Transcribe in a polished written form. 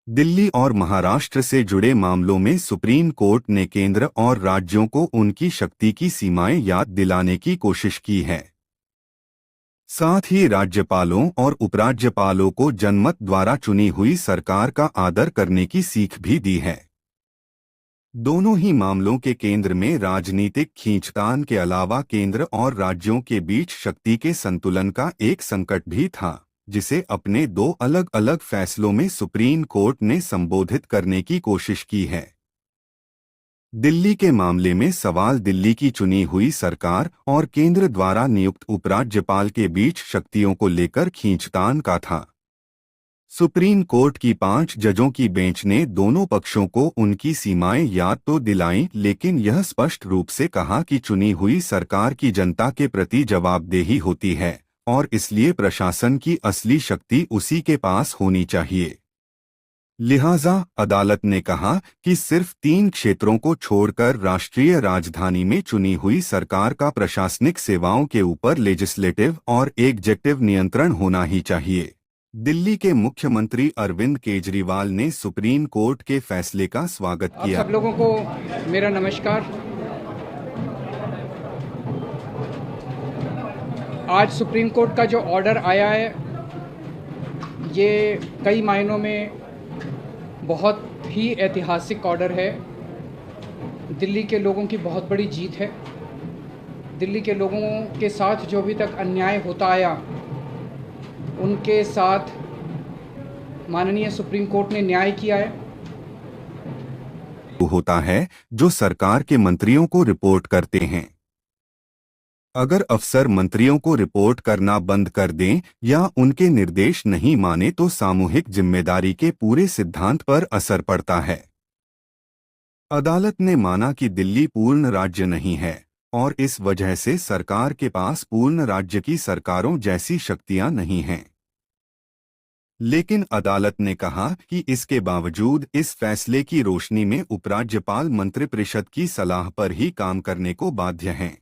दिल्ली और महाराष्ट्र से जुड़े मामलों में सुप्रीम कोर्ट ने केंद्र और राज्यों को उनकी शक्ति की सीमाएं याद दिलाने की कोशिश की है। साथ ही राज्यपालों और उपराज्यपालों को जनमत द्वारा चुनी हुई सरकार का आदर करने की सीख भी दी है। दोनों ही मामलों के केंद्र में राजनीतिक खींचतान के अलावा केंद्र और राज्यों के बीच शक्ति के संतुलन का एक संकट भी था, जिसे अपने दो अलग अलग फैसलों में सुप्रीम कोर्ट ने संबोधित करने की कोशिश की है। दिल्ली के मामले में सवाल दिल्ली की चुनी हुई सरकार और केंद्र द्वारा नियुक्त उपराज्यपाल के बीच शक्तियों को लेकर खींचतान का था। सुप्रीम कोर्ट की 5 जजों की बेंच ने दोनों पक्षों को उनकी सीमाएं याद तो दिलाईं, लेकिन यह स्पष्ट रूप से कहा कि चुनी हुई सरकार की जनता के प्रति जवाबदेही होती है और इसलिए प्रशासन की असली शक्ति उसी के पास होनी चाहिए। लिहाजा अदालत ने कहा कि सिर्फ 3 क्षेत्रों को छोड़कर राष्ट्रीय राजधानी में चुनी हुई सरकार का प्रशासनिक सेवाओं के ऊपर लेजिस्लेटिव और एग्जेक्टिव नियंत्रण होना ही चाहिए। दिल्ली के मुख्यमंत्री अरविंद केजरीवाल ने सुप्रीम कोर्ट के फैसले का स्वागत किया। आप सब लोगों को मेरा नमस्कार। आज सुप्रीम कोर्ट का जो ऑर्डर आया है, ये कई मायनों में बहुत ही ऐतिहासिक ऑर्डर है। दिल्ली के लोगों की बहुत बड़ी जीत है। दिल्ली के लोगों के साथ जो अभी तक अन्याय होता आया, उनके साथ माननीय सुप्रीम कोर्ट ने न्याय किया है। होता है जो सरकार के मंत्रियों को रिपोर्ट करते हैं। अगर अफसर मंत्रियों को रिपोर्ट करना बंद कर दें या उनके निर्देश नहीं माने तो सामूहिक जिम्मेदारी के पूरे सिद्धांत पर असर पड़ता है। अदालत ने माना कि दिल्ली पूर्ण राज्य नहीं है और इस वजह से सरकार के पास पूर्ण राज्य की सरकारों जैसी शक्तियां नहीं हैं। लेकिन अदालत ने कहा कि इसके बावजूद इस फैसले की रोशनी में उपराज्यपाल मंत्रिपरिषद की सलाह पर ही काम करने को बाध्य हैं।